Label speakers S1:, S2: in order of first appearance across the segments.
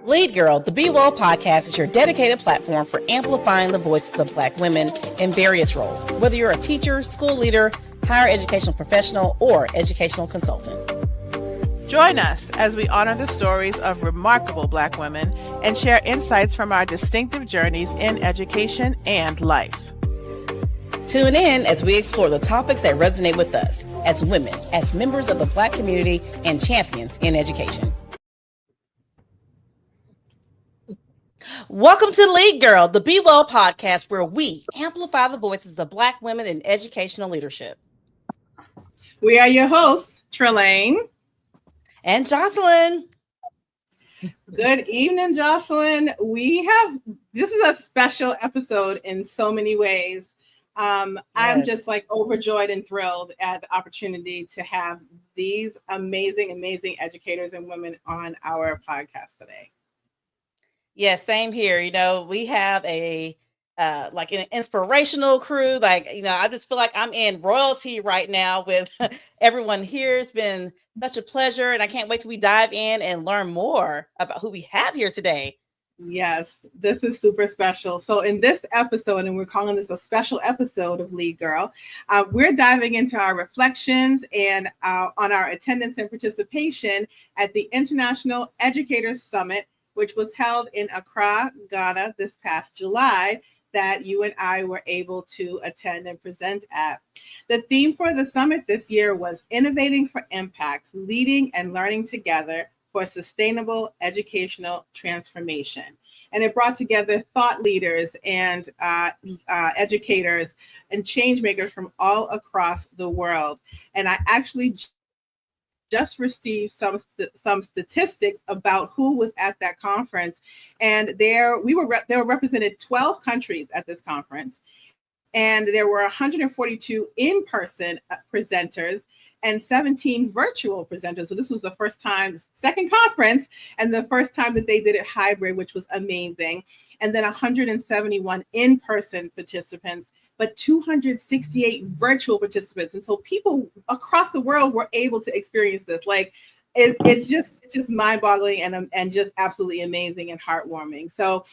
S1: Lead Girl, the BWEL podcast is your dedicated platform for amplifying the voices of Black women in various roles, whether you're a teacher, school leader, higher educational professional, or educational consultant.
S2: Join us as we honor the stories of remarkable Black women and share insights from our distinctive journeys in education and life.
S1: Tune in as we explore the topics that resonate with us as women, as members of the Black community, and champions in education. Welcome to Lead Girl, the BWEL podcast, where we amplify the voices of Black women in educational leadership.
S3: We are your hosts, Trelane
S1: and Jocelyn.
S3: Good evening, Jocelyn. This is a special episode in so many ways. Yes. I'm just overjoyed and thrilled at the opportunity to have these amazing educators and women on our podcast today.
S1: Yeah, same here. We have an inspirational crew. I just feel like I'm in royalty right now with everyone here. It's been such a pleasure, and I can't wait till we dive in and learn more about who we have here today.
S3: Yes, this is super special. So in this episode, and we're calling this a special episode of Lead Girl, we're diving into our reflections and on our attendance and participation at the International Educators Summit, which was held in Accra, Ghana this past July, that you and I were able to attend and present at. The theme for the summit this year was Innovating for Impact, Leading and Learning Together for Sustainable Educational Transformation. And it brought together thought leaders and educators and change makers from all across the world. And I actually just received some statistics about who was at that conference, and there were represented 12 countries at this conference, and there were 142 in-person presenters and 17 virtual presenters. So this was the second conference, and the first time that they did it hybrid, which was amazing. And then 171 in-person participants, but 268 virtual participants. And so people across the world were able to experience this. It's just mind-boggling and just absolutely amazing and heartwarming. So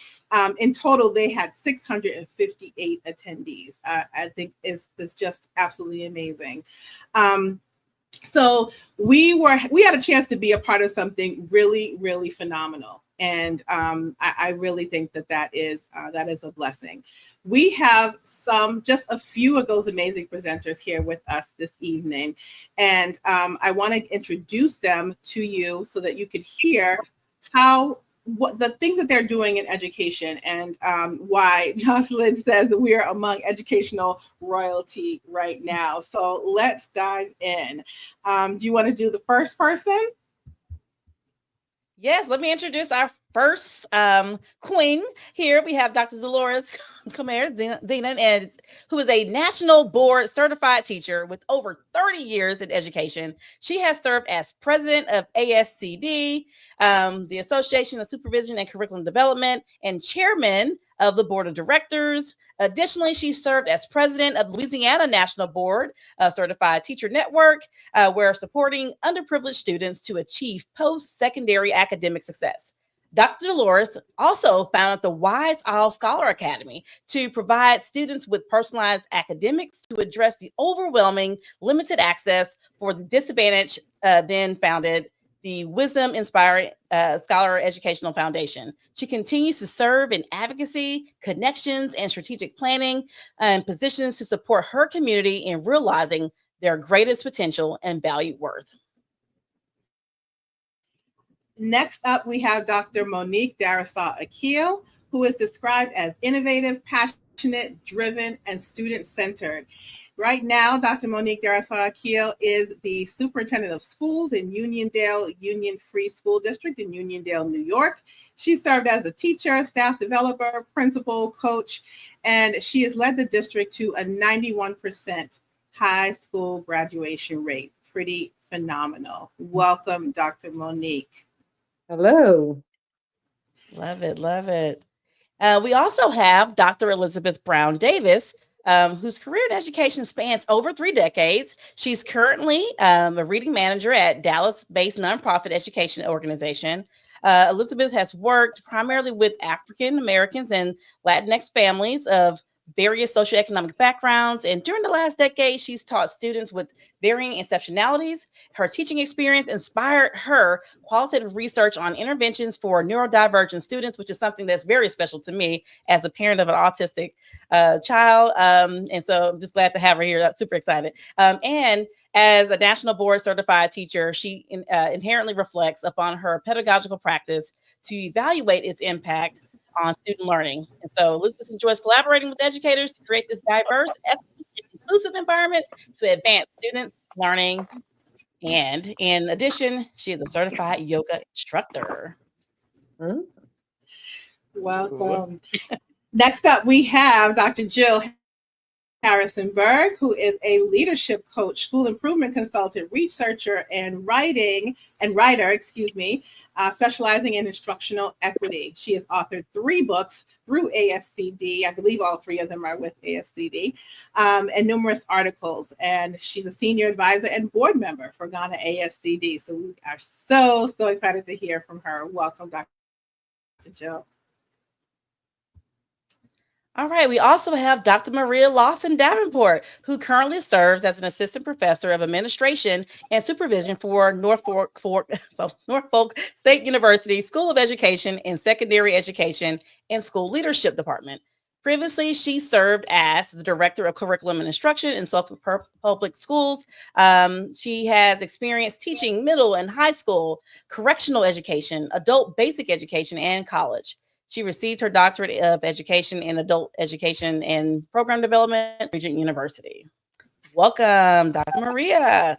S3: in total, they had 658 attendees. I think it's just absolutely amazing. So we had a chance to be a part of something really, really phenomenal. And I really think that is a blessing. We have just a few of those amazing presenters here with us this evening. And I want to introduce them to you so that you could hear what the things that they're doing in education and why Jocelyn says that we are among educational royalty right now. So let's dive in. Do you want to do the first person?
S1: Yes, let me introduce our first queen here. We have Dr. Dolores Zenon, who is a national board certified teacher with over 30 years in education. She has served as president of ASCD, the Association of Supervision and Curriculum Development, and chairman of the board of directors. Additionally, she served as president of Louisiana National Board Certified Teacher Network, where supporting underprivileged students to achieve post-secondary academic success. Dr. Dolores also founded the Wise Owl Scholar Academy to provide students with personalized academics to address the overwhelming limited access for the disadvantaged, then founded the Wisdom Inspired Scholar Educational Foundation. She continues to serve in advocacy, connections, and strategic planning, and positions to support her community in realizing their greatest potential and valued worth.
S3: Next up, we have Dr. Monique Darrisaw-Akil, who is described as innovative, passionate, driven, and student-centered. Right now, Dr. Monique Darrisaw-Akil is the superintendent of schools in Uniondale Union Free School District in Uniondale, New York. She served as a teacher, staff developer, principal, coach, and she has led the district to a 91% high school graduation rate. Pretty phenomenal. Welcome, Dr. Monique.
S4: Hello.
S1: Love it. We also have Dr. Elizabeth Brown Davis, whose career in education spans over 3 decades. She's currently a reading manager at Dallas-based nonprofit education organization. Elizabeth has worked primarily with African Americans and Latinx families of various socioeconomic backgrounds. And during the last decade, she's taught students with varying exceptionalities. Her teaching experience inspired her qualitative research on interventions for neurodivergent students, which is something that's very special to me as a parent of an autistic child. And so I'm just glad to have her here. I'm super excited. And as a national board certified teacher, she inherently reflects upon her pedagogical practice to evaluate its impact on student learning. And so Elizabeth enjoys collaborating with educators to create this diverse, inclusive environment to advance students' learning. And in addition, she is a certified yoga instructor.
S3: Welcome. Next up, we have Dr. Jill Harrison-Berg, who is a leadership coach, school improvement consultant, researcher, and writer, specializing in instructional equity. She has authored 3 books through ASCD. I believe all 3 of them are with ASCD, and numerous articles. And she's a senior advisor and board member for Ghana ASCD. So we are so excited to hear from her. Welcome, Dr. Jill.
S1: All right. We also have Dr. Maria Lawson Davenport, who currently serves as an assistant professor of administration and supervision for Norfolk State University School of Education and Secondary Education and School Leadership Department. Previously, she served as the director of curriculum and instruction in Suffolk Public Schools. She has experience teaching middle and high school, correctional education, adult basic education, and college. She received her doctorate of education in adult education and program development at Regent University. Welcome, Dr. Maria.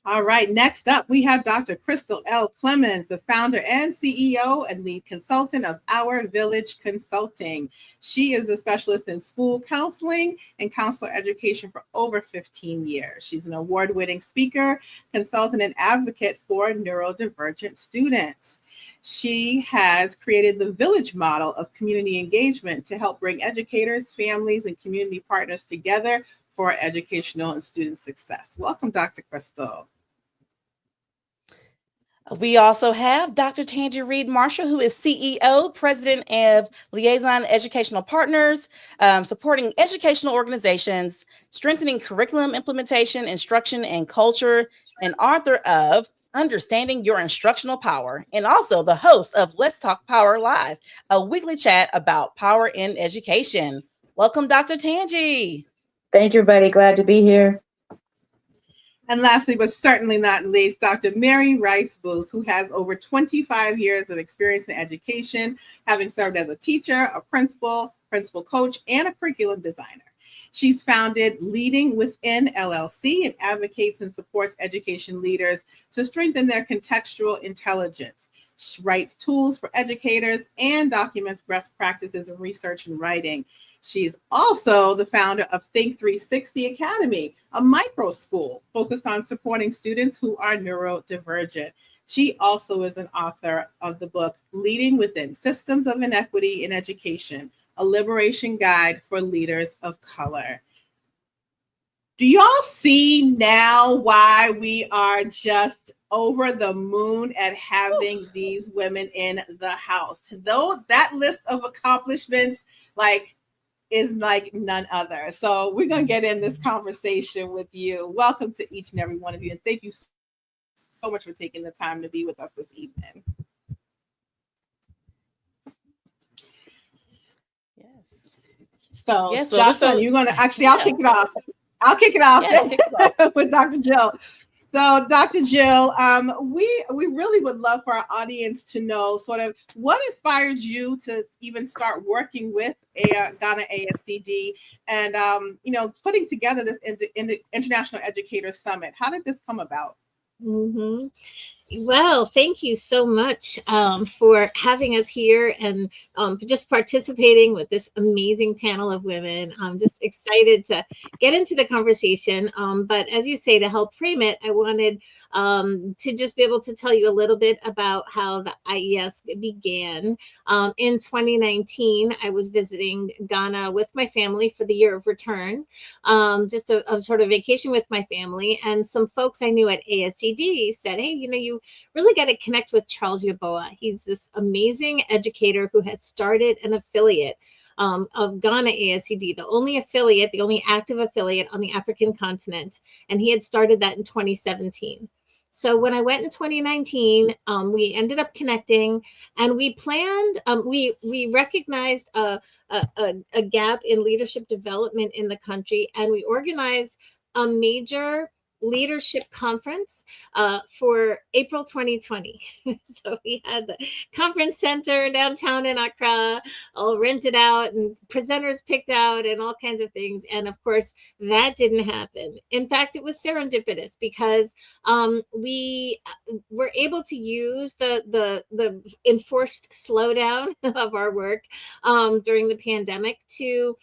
S3: All right, next up, we have Dr. Crystal L. Clemens, the founder and CEO and lead consultant of Our Village Consulting. She is a specialist in school counseling and counselor education for over 15 years. She's an award-winning speaker, consultant, and advocate for neurodivergent students. She has created the Village model of community engagement to help bring educators, families, and community partners together for educational and student success. Welcome, Dr. Crystal.
S1: We also have Dr. Tangi Reed Marshall, who is CEO, President of Liaison Educational Partners, supporting educational organizations, strengthening curriculum implementation, instruction, and culture, and author of Understanding Your Instructional Power, and also the host of Let's Talk Power Live, a weekly chat about power in education. Welcome, Dr. Tangi.
S4: Thank you, everybody. Glad to be here.
S3: And lastly, but certainly not least, Dr. Mary Rice Booth, who has over 25 years of experience in education, having served as a teacher, a principal coach, and a curriculum designer. She's founded Leading Within LLC and advocates and supports education leaders to strengthen their contextual intelligence. She writes tools for educators and documents best practices in research and writing. She's also the founder of Think 360 Academy, a micro school focused on supporting students who are neurodivergent. She also is an author of the book Leading Within Systems of Inequity in Education, a liberation guide for leaders of color. Do y'all see now why we are just over the moon at having these women in the house? Though that list of accomplishments, is like none other. So we're going to get in this conversation with you. Welcome to each and every one of you. And thank you so much for taking the time to be with us this evening.
S1: Yes.
S3: So, yes, well, Jocelyn, you're going to actually, I'll kick it off. I'll kick it off with Dr. Jill. So, Dr. Jill, we really would love for our audience to know sort of what inspired you to even start working with Ghana ASCD and, putting together this International Educator Summit. How did this come about?
S5: Mm-hmm. Well, thank you so much for having us here and for just participating with this amazing panel of women. I'm just excited to get into the conversation. But as you say, to help frame it, I wanted to just be able to tell you a little bit about how the IES began. In 2019, I was visiting Ghana with my family for the year of return, just a sort of vacation with my family. And some folks I knew at ASCD said, hey, you really got to connect with Charles Yaboa. He's this amazing educator who has started an affiliate of Ghana ASCD, the only affiliate, the only active affiliate on the African continent. And he had started that in 2017. So when I went in 2019, we ended up connecting, and we planned. We recognized a gap in leadership development in the country, and we organized a major leadership conference for April 2020. So we had the conference center downtown in Accra all rented out and presenters picked out and all kinds of things. And of course, that didn't happen. In fact, it was serendipitous because we were able to use the enforced slowdown of our work during the pandemic to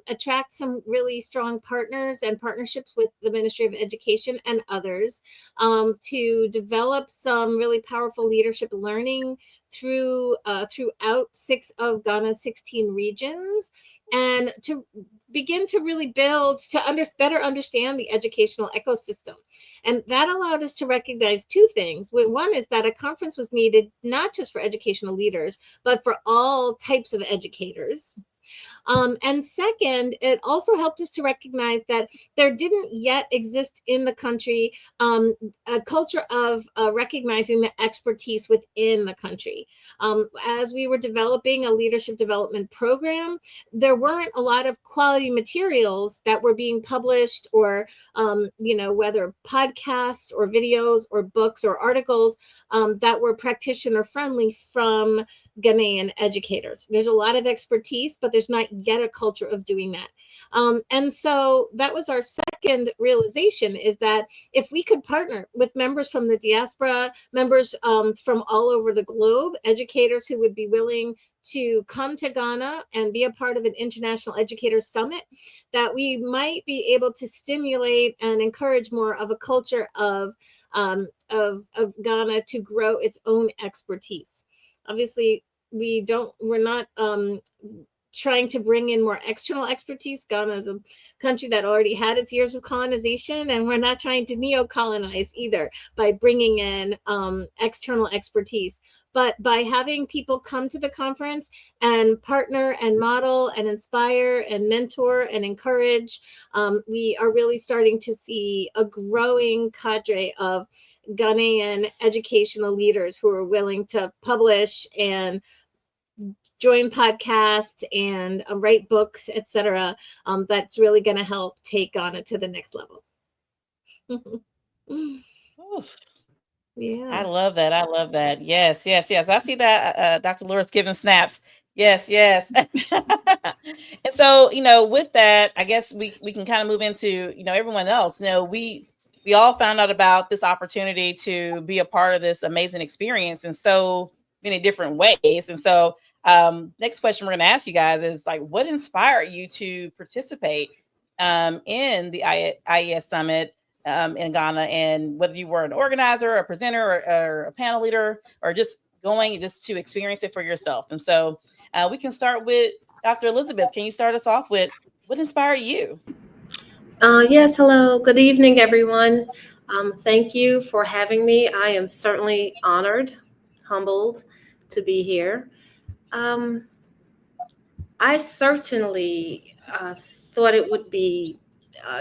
S5: attract some really strong partners and partnerships with the Ministry of Education and others to develop some really powerful leadership learning throughout 6 of Ghana's 16 regions, and to begin to really build to better understand the educational ecosystem. And that allowed us to recognize two things. One is that a conference was needed not just for educational leaders, but for all types of educators. And second, it also helped us to recognize that there didn't yet exist in the country a culture of recognizing the expertise within the country. As we were developing a leadership development program, there weren't a lot of quality materials that were being published, or whether podcasts or videos or books or articles that were practitioner friendly from Ghanaian educators. There's a lot of expertise, but there's not yet a culture of doing that. And so that was our second realization, is that if we could partner with members from the diaspora, members from all over the globe, educators who would be willing to come to Ghana and be a part of an international educators summit, that we might be able to stimulate and encourage more of a culture of Ghana to grow its own expertise. Obviously, we're not trying to bring in more external expertise. Ghana is a country that already had its years of colonization, and we're not trying to neo-colonize either by bringing in external expertise. But by having people come to the conference and partner and model and inspire and mentor and encourage, we are really starting to see a growing cadre of Ghanaian educational leaders who are willing to publish and join podcasts and write books, etc. That's really going to help take Ghana to the next level.
S1: Oof.
S5: Yeah.
S1: I love that. I love that. Yes, yes, yes. I see that Dr. Laura's giving snaps. Yes, yes. And so, with that, I guess we can kind of move into, everyone else. We all found out about this opportunity to be a part of this amazing experience in so many different ways. And so, next question we're going to ask you guys is, like, what inspired you to participate in the IES Summit in Ghana, and whether you were an organizer, a presenter, or a panel leader, or just going just to experience it for yourself. And so we can start with Dr. Elizabeth. Can you start us off with what inspired you?
S6: Yes, hello. Good evening, everyone. Thank you for having me. I am certainly honored, humbled to be here. I certainly thought it would be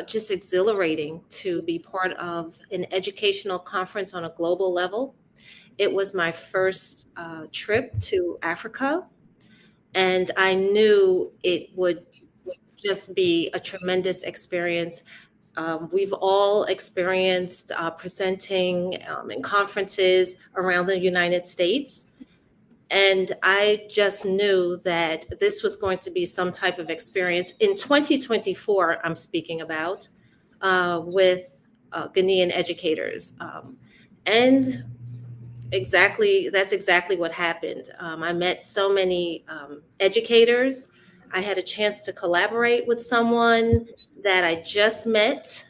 S6: just exhilarating to be part of an educational conference on a global level. It was my first trip to Africa, and I knew it would just be a tremendous experience. We've all experienced presenting in conferences around the United States. And I just knew that this was going to be some type of experience in 2024, I'm speaking about, with Ghanaian educators. And that's exactly what happened. I met so many educators. I had a chance to collaborate with someone that I just met.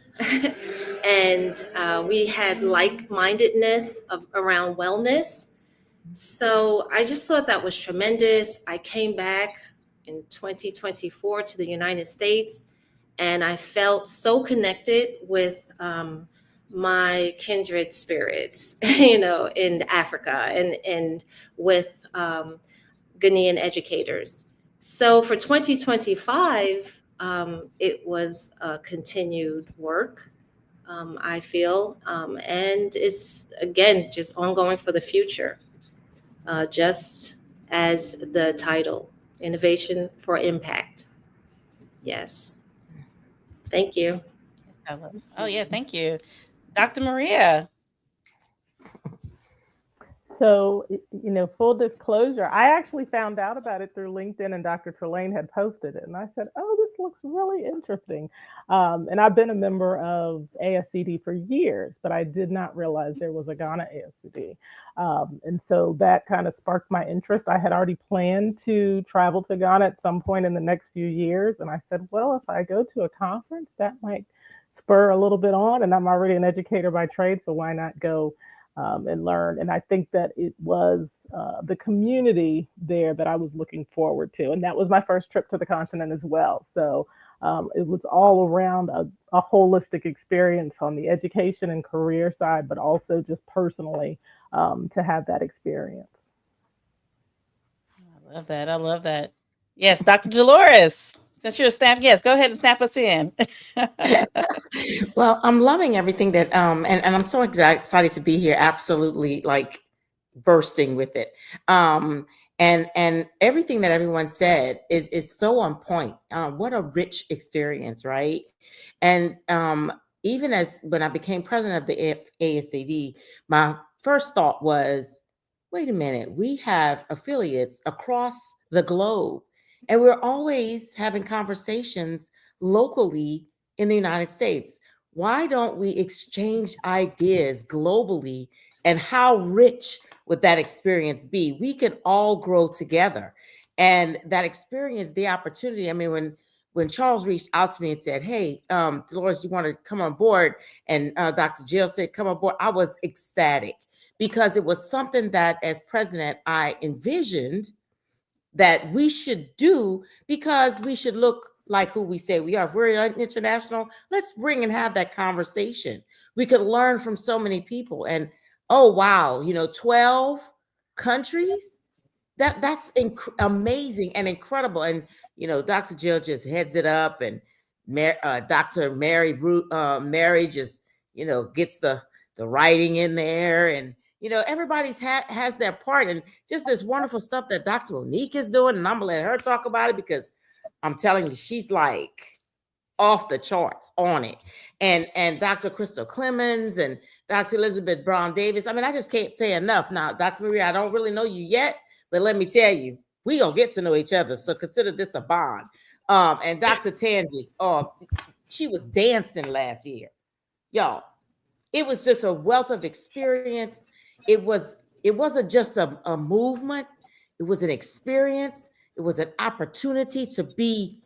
S6: And we had like-mindedness around wellness. So I just thought that was tremendous. I came back in 2024 to the United States, and I felt so connected with my kindred spirits, in Africa, and with Ghanaian educators. So for 2025, it was continued work, I feel, and it's again just ongoing for the future, just as the title, Innovation for Impact. Yes. Thank you.
S1: Oh yeah, thank you, Dr. Maria.
S2: So, full disclosure, I actually found out about it through LinkedIn, and Dr. Trelane had posted it. And I said, oh, this looks really interesting. And I've been a member of ASCD for years, but I did not realize there was a Ghana ASCD. And so that kind of sparked my interest. I had already planned to travel to Ghana at some point in the next few years. And I said, well, if I go to a conference, that might spur a little bit on. And I'm already an educator by trade, so why not go and learn. And I think that it was the community there that I was looking forward to. And that was my first trip to the continent as well. So it was all around a holistic experience on the education and career side, but also just personally to have that experience.
S1: I love that. I love that. Yes, Dr. Dolores, since you're a staff guest, go ahead and snap us in.
S7: Well, I'm loving everything that and I'm so excited to be here. Absolutely, like bursting with it. And everything that everyone said is so on point. What a rich experience, right? And even as when I became president of the ASCD, my first thought was, wait a minute, we have affiliates across the globe, and we're always having conversations locally in the United States. Why don't we exchange ideas globally, and how rich would that experience be? We could all grow together. And that experience, the opportunity, I mean, when Charles reached out to me and said, hey, Dolores, you want to come on board? And Dr. Jill said, come on board. I was ecstatic because it was something that as president, I envisioned that we should do, because we should look like who we say we are. If we're international, let's bring and have that conversation. We could learn from so many people. And oh, wow, 12 countries, that's amazing and incredible. And, Dr. Jill just heads it up, and Dr. Mary just, gets the writing in there, and everybody's has their part, and just this wonderful stuff that Dr. Monique is doing. And I'm gonna let her talk about it, because I'm telling you, she's like off the charts on it. And Dr. Crystal Clemens and Dr. Elizabeth Brown Davis. I mean, I just can't say enough. Now, Dr. Maria, I don't really know you yet, but let me tell you, we gonna get to know each other. So consider this a bond. And Dr. Tanvi, she was dancing last year, y'all. It was just a wealth of experience. It wasn't just a movement. It was an experience. It was an opportunity to be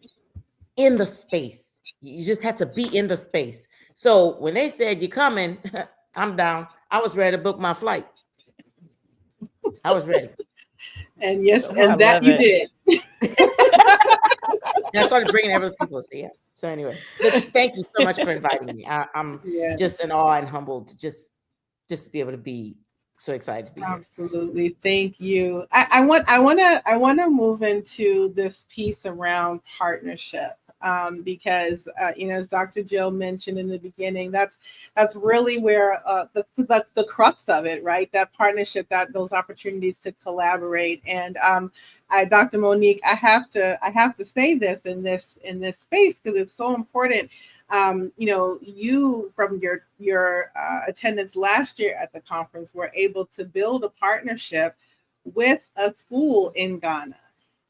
S7: in the space. You just had to be in the space. So when they said you're coming, I'm down. I was ready to book my flight. I was ready.
S3: And yes, and that you did.
S7: And I started bringing other people. So anyway, thank you so much for inviting me. I'm just in awe and humbled to just be able to be so excited to be here.
S3: Absolutely. Thank you. I want to move into this piece around partnership. Because as Dr. Jill mentioned in the beginning, that's really where the crux of it, right? That partnership, those opportunities to collaborate. And Dr. Monique, I have to say this in this space, because it's so important. You, from your attendance last year at the conference, were able to build a partnership with a school in Ghana.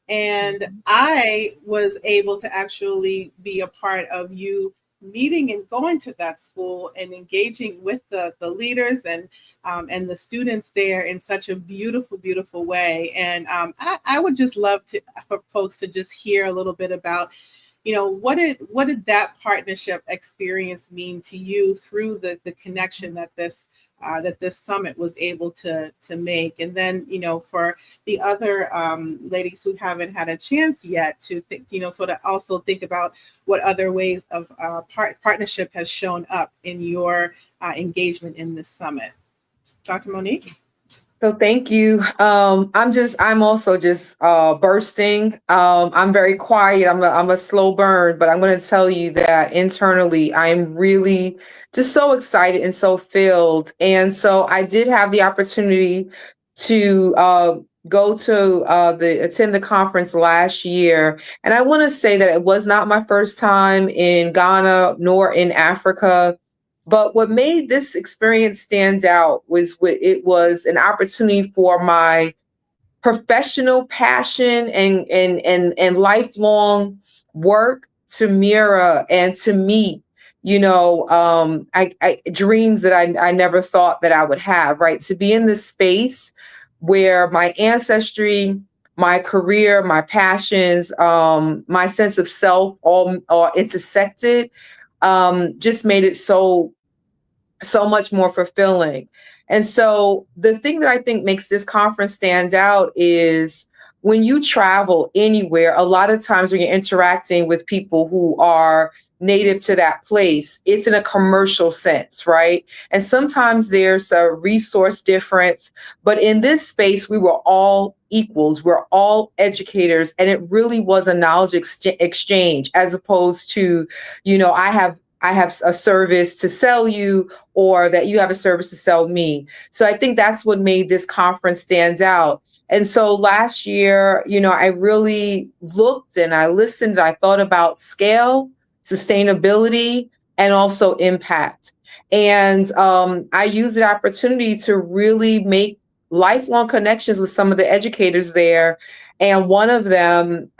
S3: And I was able to actually be a part of you meeting and going to that school and engaging with the leaders and the students there in such a beautiful, beautiful way. And I would just love for folks to just hear a little bit about, what did that partnership experience mean to you through the connection that this summit was able to make. And then, for the other ladies who haven't had a chance yet to think, sort of also think about what other ways of partnership has shown up in your engagement in this summit. Dr. Monique?
S8: So thank you. I'm also just bursting. I'm very quiet. I'm a slow burn, but I'm going to tell you that internally, I'm really just so excited and so filled. And so I did have the opportunity to go to attend the conference last year. And I want to say that it was not my first time in Ghana nor in Africa. But what made this experience stand out was it was an opportunity for my professional passion and lifelong work to mirror and to meet, I dreams that I never thought that I would have, right? To be in this space where my ancestry, my career, my passions, my sense of self all intersected, just made it so much more fulfilling. And so the thing that I think makes this conference stand out is when you travel anywhere, a lot of times when you're interacting with people who are native to that place, it's in a commercial sense, right? And sometimes there's a resource difference, but in this space, we were all equals, we're all educators, and it really was a knowledge exchange as opposed to, I have a service to sell you, or that you have a service to sell me. So I think that's what made this conference stand out. And so last year, I really looked and I listened, I thought about scale, sustainability, and also impact. And I used the opportunity to really make lifelong connections with some of the educators there. And one of them,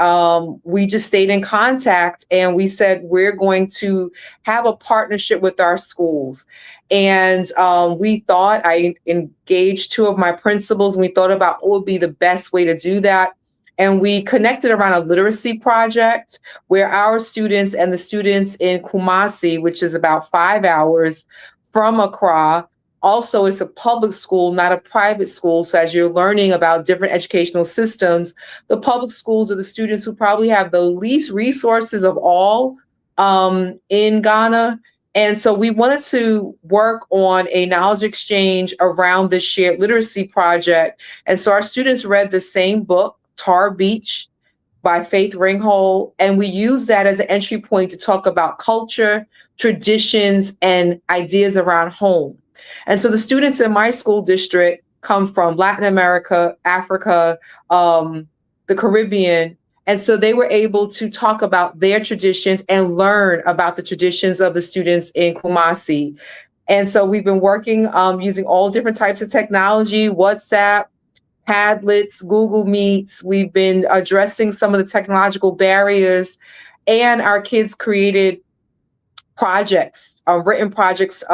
S8: we just stayed in contact and we said, we're going to have a partnership with our schools. And I engaged two of my principals and we thought about what would be the best way to do that. And we connected around a literacy project where our students and the students in Kumasi, which is about 5 hours from Accra, also, it's a public school, not a private school. So as you're learning about different educational systems, the public schools are the students who probably have the least resources of all in Ghana. And so we wanted to work on a knowledge exchange around this shared literacy project. And so our students read the same book, Tar Beach, by Faith Ringhold. And we use that as an entry point to talk about culture, traditions, and ideas around home. And so the students in my school district come from Latin America, Africa, the Caribbean. And so they were able to talk about their traditions and learn about the traditions of the students in Kumasi. And so we've been working using all different types of technology, WhatsApp, Padlets, Google Meets. We've been addressing some of the technological barriers, and our kids created projects, written projects,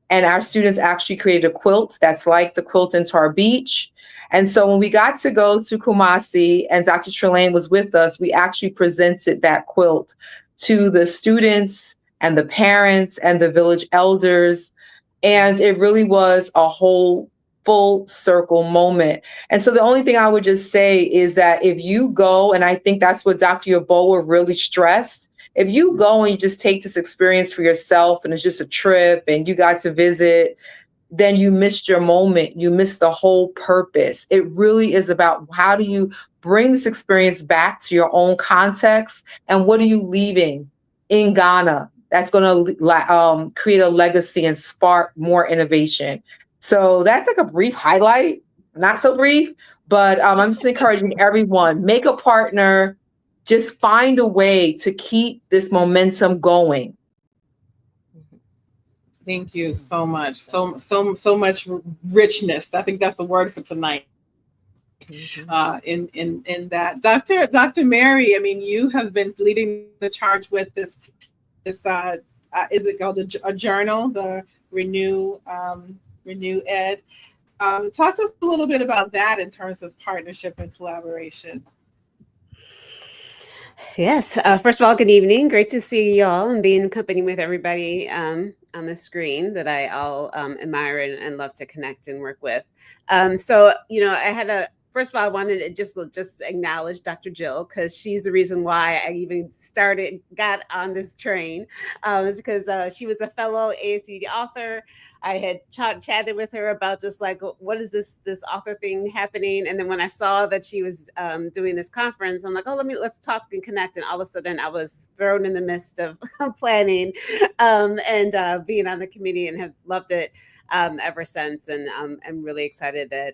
S8: and our students actually created a quilt that's like the quilt in Tar Beach. And so when we got to go to Kumasi and Dr. Trelane was with us, we actually presented that quilt to the students and the parents and the village elders. And it really was a whole full circle moment. And so the only thing I would just say is that if you go, and I think that's what Dr. Yeboah really stressed, if you go and you just take this experience for yourself and it's just a trip and you got to visit, then you missed your moment. You missed the whole purpose. It really is about how do you bring this experience back to your own context, and what are you leaving in Ghana that's going to create a legacy and spark more innovation. So that's like a brief highlight, not so brief, but I'm just encouraging everyone, make a partner, just find a way to keep this momentum going.
S3: Thank you so much. So much richness. I think that's the word for tonight. In that, Dr. Mary, I mean, you have been leading the charge with this is it called a journal, the Renew Ed. Talk to us a little bit about that in terms of partnership and collaboration.
S9: Yes. First of all, good evening. Great to see y'all and be in company with everybody on the screen that I all admire and love to connect and work with. So, I had first of all, I wanted to just acknowledge Dr. Jill, because she's the reason why I even got on this train. It's because she was a fellow ASCD author. I had chatted with her about just like, what is this author thing happening? And then when I saw that she was doing this conference, I'm like, oh, let's talk and connect. And all of a sudden I was thrown in the midst of planning and being on the committee, and have loved it ever since. And I'm really excited that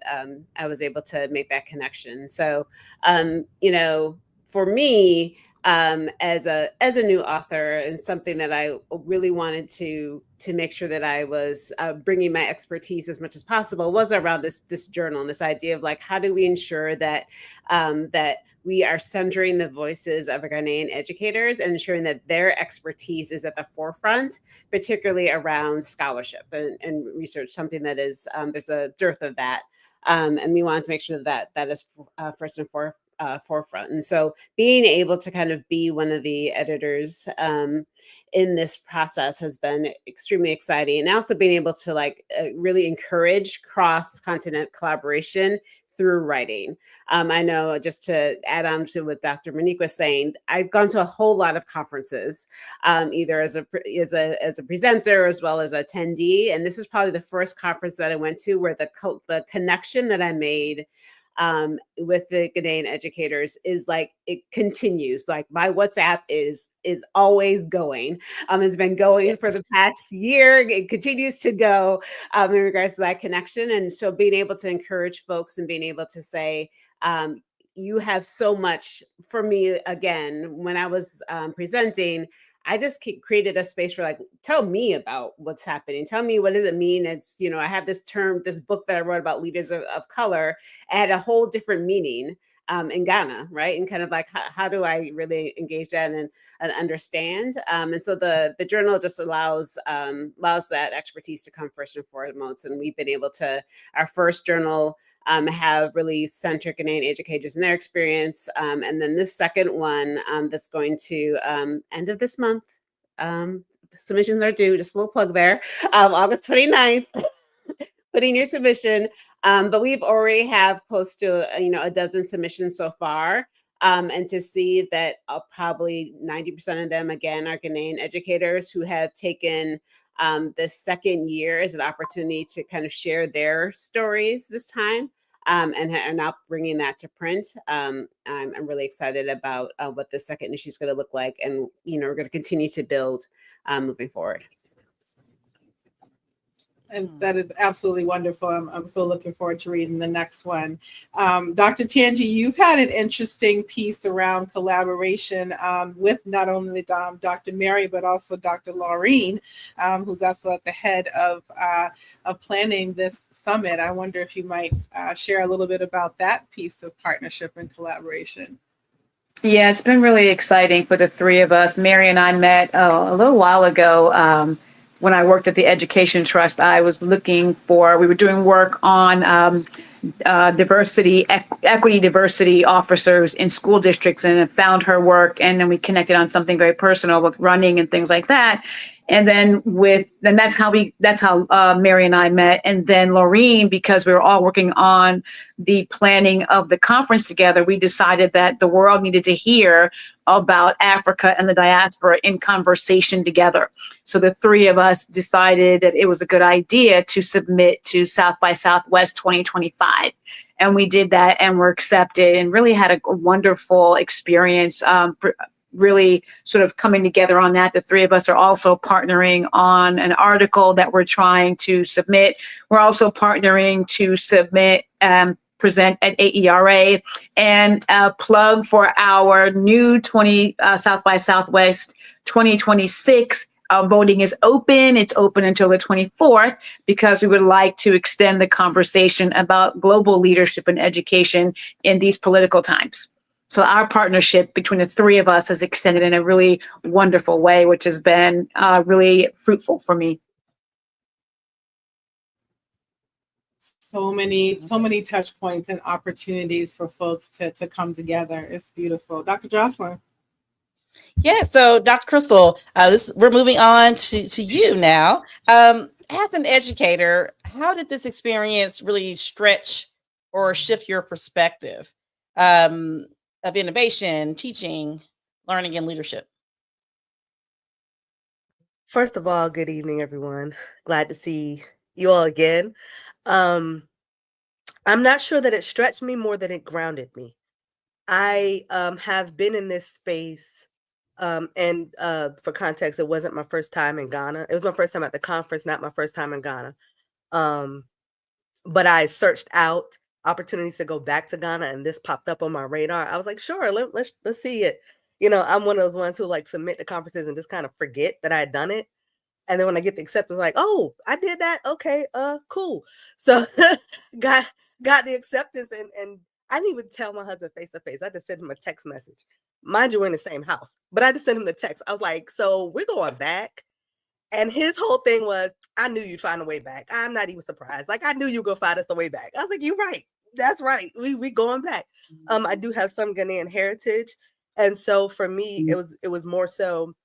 S9: I was able to make that connection. So, for me, as a new author, and something that I really wanted to make sure that I was bringing my expertise as much as possible, was around this journal, and this idea of like, how do we ensure that that we are centering the voices of our Ghanaian educators and ensuring that their expertise is at the forefront, particularly around scholarship and research, something that is there's a dearth of that. And we wanted to make sure that is first and forefront. And so being able to kind of be one of the editors in this process has been extremely exciting. And also being able to really encourage cross-continent collaboration through writing. I know, just to add on to what Dr. Monique was saying, I've gone to a whole lot of conferences, either as a presenter as well as attendee. And this is probably the first conference that I went to where the connection that I made with the Ghanaian educators is like, it continues. Like, my WhatsApp is always going. It's been going for the past year. It continues to go in regards to that connection. And so being able to encourage folks and being able to say, you have so much for me. Again, when I was presenting, I just created a space for like, tell me about what's happening. Tell me, what does it mean? It's, I have this book that I wrote about leaders of color. It had a whole different meaning in Ghana, right? And kind of like, how do I really engage that and understand? And so the journal just allows that expertise to come first and foremost. And we've been able to, our first journal, have really centered Ghanaian educators in their experience. And then this second one that's going to end of this month. Submissions are due, just a little plug there, August 29th. Put in your submission. But we've already have close to a dozen submissions so far. And to see that probably 90% of them, again, are Ghanaian educators who have taken the second year as an opportunity to kind of share their stories this time, and are now bringing that to print. I'm really excited about what the second issue is going to look like, and we're going to continue to build moving forward.
S3: And that is absolutely wonderful. I'm so looking forward to reading the next one. Dr. Tanji, you've had an interesting piece around collaboration with not only Dr. Mary, but also Dr. Laureen, who's also at the head of planning this summit. I wonder if you might share a little bit about that piece of partnership and collaboration.
S4: Yeah, it's been really exciting for the three of us. Mary and I met a little while ago. When I worked at the Education Trust, we were doing work on equity diversity officers in school districts, and found her work. And then we connected on something very personal with running and things like that. And then that's how Mary and I met. And then Laureen, because we were all working on the planning of the conference together, we decided that the world needed to hear about Africa and the diaspora in conversation together. So the three of us decided that it was a good idea to submit to South by Southwest 2025. And we did that and were accepted, and really had a wonderful experience, really sort of coming together on that. The three of us are also partnering on an article that we're trying to submit. We're also partnering to submit present at AERA, and a plug for our new South by Southwest 2026. Voting is open. It's open until the 24th, because we would like to extend the conversation about global leadership and education in these political times. So our partnership between the three of us has extended in a really wonderful way, which has been really fruitful for me.
S3: So many touch points and opportunities for folks to come together. It's beautiful. Dr. Jocelyn.
S1: Yeah, so Dr. Crystal, we're moving on to you now. As an educator, how did this experience really stretch or shift your perspective of innovation, teaching, learning, and leadership?
S10: First of all, good evening, everyone. Glad to see you all again. I'm not sure that it stretched me more than it grounded me. I have been in this space, and for context, it wasn't my first time in Ghana. It was my first time at the conference, not my first time in Ghana. But I searched out opportunities to go back to Ghana, and this popped up on my radar. I was like, sure, let's see it. You know, I'm one of those ones who like submit to conferences and just kind of forget that I had done it. And then when I get the acceptance, like, oh, I did that. Okay, cool. So got the acceptance, and I didn't even tell my husband face to face. I just sent him a text message. Mind you, we're in the same house, but I just sent him the text. I was like, so we're going back. And his whole thing was, I knew you'd find a way back. I'm not even surprised. Like, I knew you were gonna find us a way back. I was like, you're right. That's right. We going back. I do have some Ghanaian heritage. And so for me, it was more so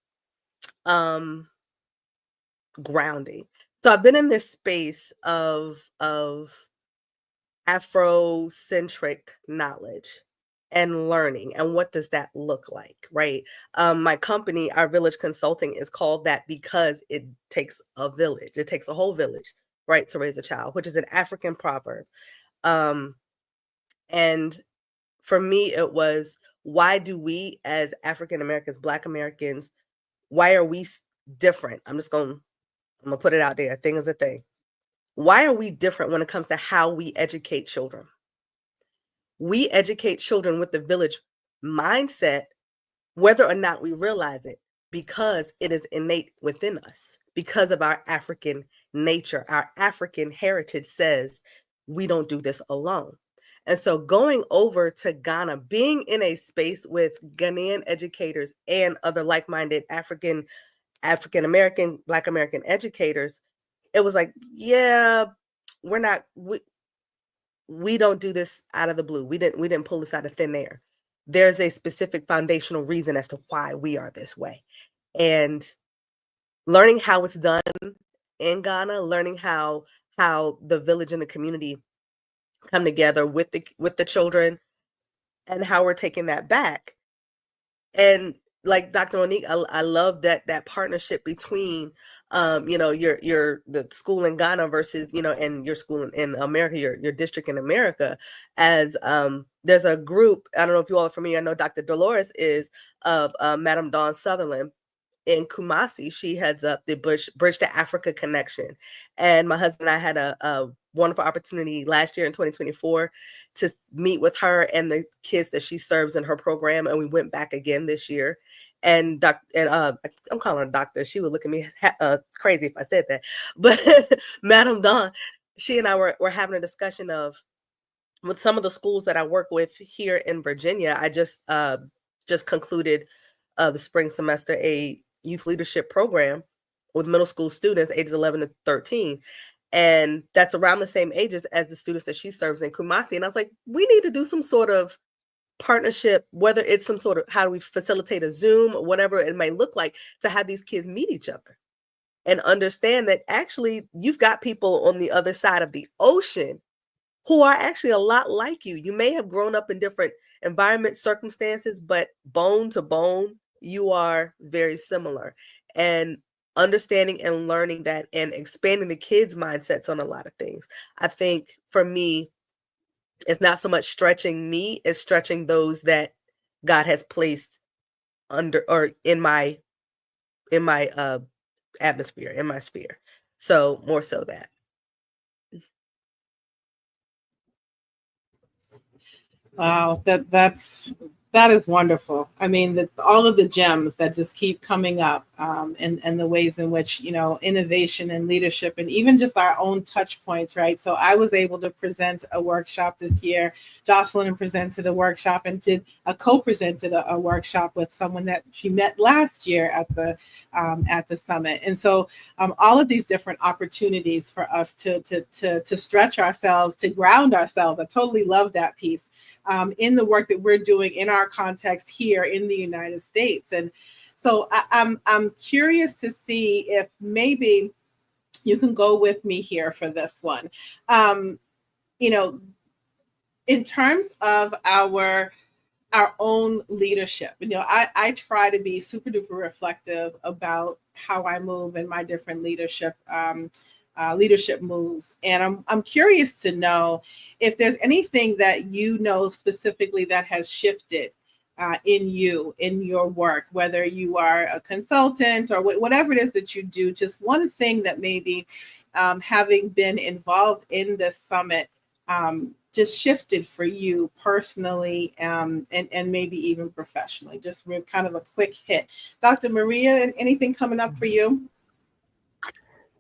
S10: grounding. So I've been in this space of Afrocentric knowledge and learning, and what does that look like, right? My company, Our Village Consulting, is called that because it takes a village. It takes a whole village, right, to raise a child, which is an African proverb. And for me, it was, why do we as African Americans, Black Americans, why are we different? I'm gonna put it out there. A thing is a thing. Why are we different when it comes to how we educate children? We educate children with the village mindset, whether or not we realize it, because it is innate within us, because of our African nature. Our African heritage says we don't do this alone. And so going over to Ghana, being in a space with Ghanaian educators and other like-minded African American, Black American educators, it was like, yeah, we don't do this out of the blue. We didn't pull this out of thin air. There's a specific foundational reason as to why we are this way. And learning how it's done in Ghana, learning how the village and the community come together with the children, and how we're taking that back. And like Dr. Monique, I love that partnership between your the school in Ghana versus, and your school in America, your district in America. As there's a group, I don't know if you all are familiar, I know Dr. Dolores is, of Madam Dawn Sutherland in Kumasi. She heads up the Bridge to Africa Connection. And my husband and I had a wonderful opportunity last year in 2024 to meet with her and the kids that she serves in her program. And we went back again this year. And I'm calling her doctor. She would look at me crazy if I said that. But Madam Dawn, she and I were having a discussion of, with some of the schools that I work with here in Virginia. I just concluded the spring semester a youth leadership program with middle school students ages 11 to 13. And that's around the same ages as the students that she serves in Kumasi. And I was like, we need to do some sort of partnership, whether it's some sort of, how do we facilitate a Zoom or whatever it may look like, to have these kids meet each other and understand that actually you've got people on the other side of the ocean who are actually a lot like you. You may have grown up in different environment circumstances, but bone to bone, you are very similar. And understanding and learning that and expanding the kids' mindsets on a lot of things. I think for me, it's not so much stretching me, it's stretching those that God has placed under or in my atmosphere, in my sphere. So more so that.
S3: Wow, that is wonderful. I mean, all of the gems that just keep coming up. and the ways in which, you know, innovation and leadership and even just our own touch points, right? So I was able to present a workshop this year. Jocelyn presented a workshop and co-presented a workshop with someone that she met last year at the summit. And so all of these different opportunities for us to stretch ourselves, to ground ourselves. I totally love that piece in the work that we're doing in our context here in the United States. And so I'm curious to see if maybe you can go with me here for this one. You know, in terms of our own leadership, you know, I try to be super duper reflective about how I move in my different leadership moves. And I'm curious to know if there's anything that you know specifically that has shifted in your work, whether you are a consultant or whatever it is that you do. Just one thing that maybe having been involved in this summit just shifted for you personally and maybe even professionally. Just kind of a quick hit. Dr. Maria, anything coming up for you?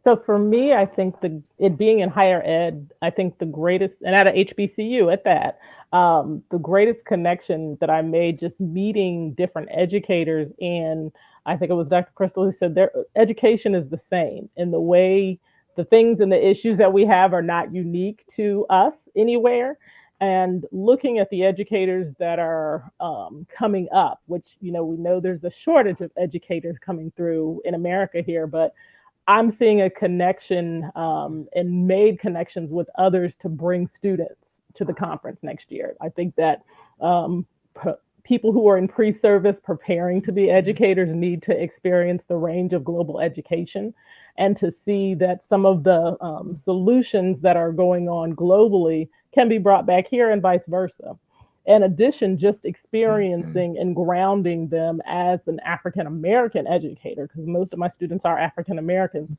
S2: So for me, I think it being in higher ed, I think the greatest, and at a HBCU at that, the greatest connection that I made just meeting different educators, and I think it was Dr. Crystal who said their education is the same in the way the things and the issues that we have are not unique to us anywhere. And looking at the educators that are coming up, which, you know, we know there's a shortage of educators coming through in America here, but I'm seeing a connection and made connections with others to bring students to the conference next year. I think that people who are in pre-service preparing to be educators need to experience the range of global education and to see that some of the solutions that are going on globally can be brought back here and vice versa. In addition, just experiencing and grounding them as an African American educator, because most of my students are African Americans,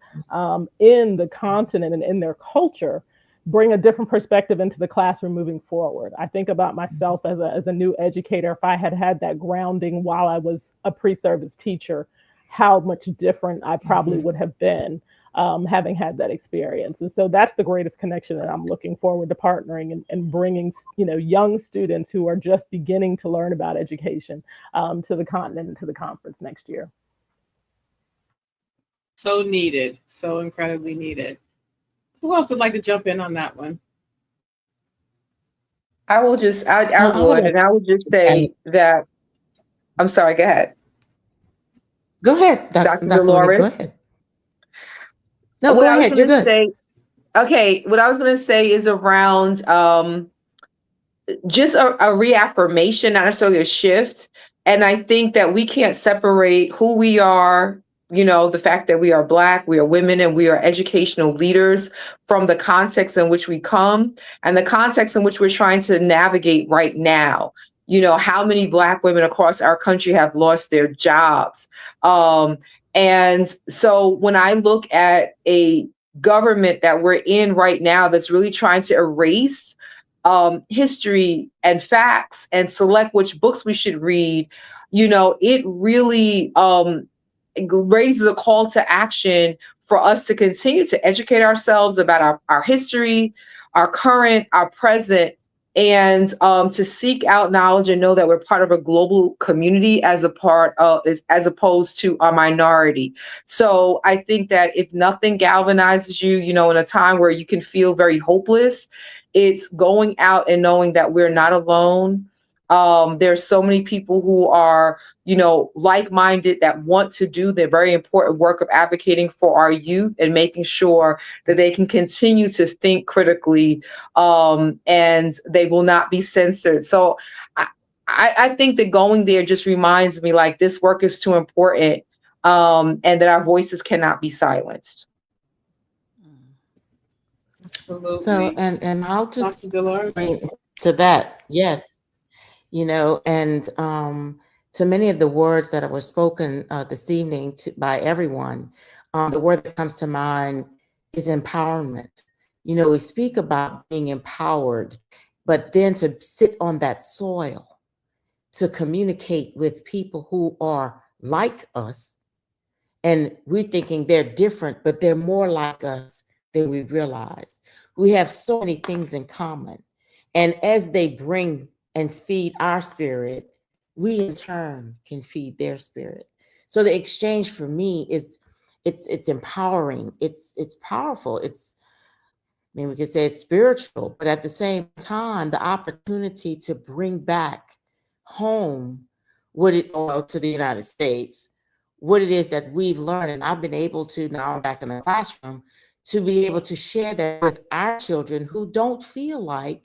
S2: in the continent and in their culture, bring a different perspective into the classroom moving forward. I think about myself as a new educator. If I had had that grounding while I was a pre-service teacher, how much different I probably would have been having had that experience. And so that's the greatest connection that I'm looking forward to partnering and bringing, you know, young students who are just beginning to learn about education to the continent and to the conference next year.
S3: So needed, so incredibly needed. Who else would like to jump in on that one?
S8: I would, and I would just say that, I'm sorry, go ahead.
S7: Go ahead,
S8: Dr.
S7: Dolores.
S8: Dolores.
S7: Go ahead. No, go ahead. You're good.
S8: What I was going to say is around just a reaffirmation, not necessarily a shift. And I think that we can't separate who we are, you know, the fact that we are Black, we are women, and we are educational leaders from the context in which we come and the context in which we're trying to navigate right now. You know, how many Black women across our country have lost their jobs? And so when I look at a government that we're in right now that's really trying to erase history and facts and select which books we should read, you know, it really raises a call to action for us to continue to educate ourselves about our history, our current, our present, and to seek out knowledge and know that we're part of a global community as opposed to a minority. So I think that if nothing galvanizes you, you know, in a time where you can feel very hopeless, it's going out and knowing that we're not alone. There's so many people who are, you know, like-minded that want to do the very important work of advocating for our youth and making sure that they can continue to think critically and they will not be censored. So I think that going there just reminds me like this work is too important and that our voices cannot be silenced.
S3: Absolutely.
S7: So, and I'll just bring to that, yes, you know, and to many of the words that were spoken this evening by everyone, the word that comes to mind is empowerment. You know, we speak about being empowered, but then to sit on that soil, to communicate with people who are like us And we're thinking they're different, but they're more like us than we realize. We have so many things in common. And as they bring and feed our spirit, we in turn can feed their spirit. So the exchange for me is it's empowering. It's powerful. I mean, we could say it's spiritual, but at the same time, the opportunity to bring back home to the United States, what it is that we've learned. And I've been able to, now I'm back in the classroom, to be able to share that with our children who don't feel like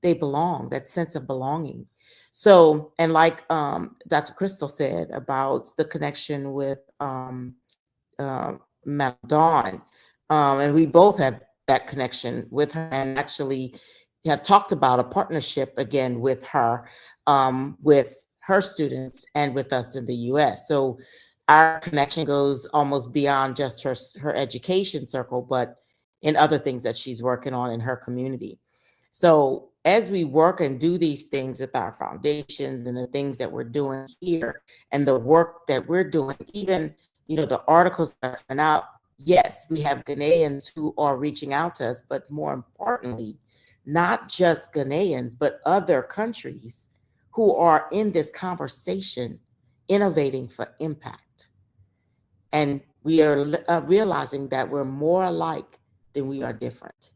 S7: they belong, that sense of belonging. So, and like Dr. Crystal said about the connection with Madam Dawn, and we both have that connection with her, and actually have talked about a partnership again with her students and with us in the U.S. So our connection goes almost beyond just her education circle, but in other things that she's working on in her community. So as we work and do these things with our foundations and the things that we're doing here and the work that we're doing, even the articles that are coming out, yes, we have Ghanaians who are reaching out to us, but more importantly, not just Ghanaians, but other countries who are in this conversation, innovating for impact. And we are realizing that we're more alike than we are different.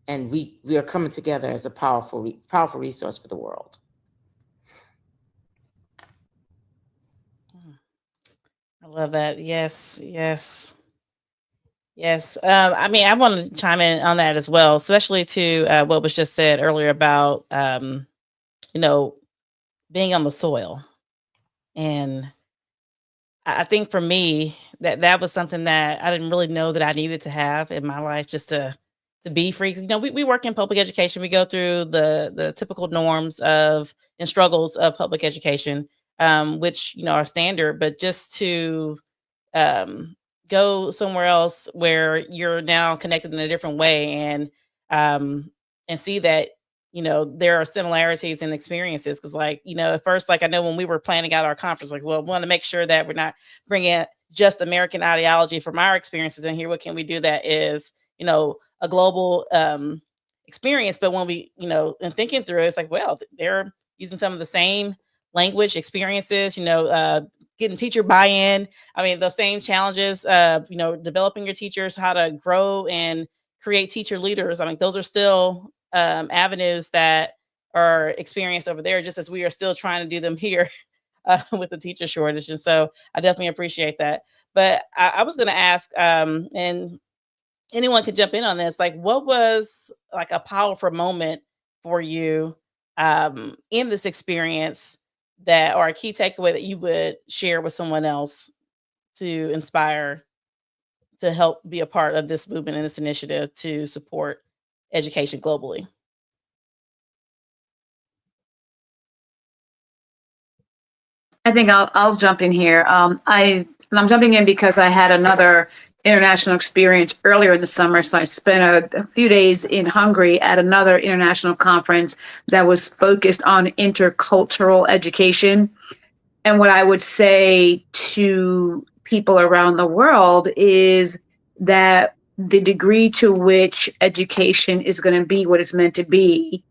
S7: And we are coming together as a powerful resource for the world.
S1: I love that. Yes, yes. Yes. I mean, I want to chime in on that as well, especially to what was just said earlier about, you know, being on the soil. And I think for me, that was something that I didn't really know that I needed to have in my life just to be free. 'Cause, we work in public education. We go through the typical norms of and struggles of public education, which, are standard, but just to um, go somewhere else where you're now connected in a different way um, and see that there are similarities and experiences because at first, like, I know when we were planning out our conference, like, well, we want to make sure that we're not bringing just American ideology from our experiences in here. What can we do that is a global experience? But when we and thinking through it, it's like, well, they're using some of the same language experiences, getting teacher buy-in. I mean, the same challenges, developing your teachers, how to grow and create teacher leaders. I mean, those are still avenues that are experienced over there, just as we are still trying to do them here with the teacher shortage. And so I definitely appreciate that. But I was going to ask, and anyone could jump in on this, like, what was like a powerful moment for you in this experience that, or a key takeaway that you would share with someone else to inspire, to help be a part of this movement and this initiative to support education globally?
S4: I think I'll jump in here. I'm jumping in because I had another international experience earlier in the summer. So I spent a few days in Hungary at another international conference that was focused on intercultural education. And what I would say to people around the world is that the degree to which education is going to be what it's meant to be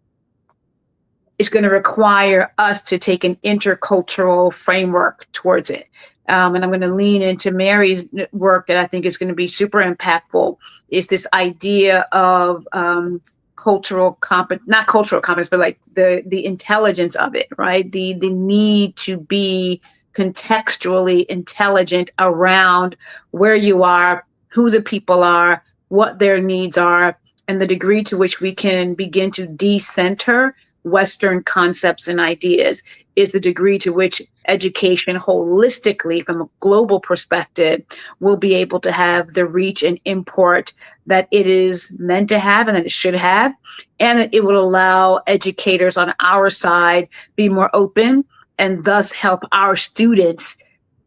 S4: is going to require us to take an intercultural framework towards it. And I'm going to lean into Mary's work that I think is going to be super impactful, is this idea of not cultural competence, but like the intelligence of it, right? The need to be contextually intelligent around where you are, who the people are, what their needs are, and the degree to which we can begin to decenter Western concepts and ideas is the degree to which education holistically from a global perspective will be able to have the reach and import that it is meant to have and that it should have, and that it will allow educators on our side be more open and thus help our students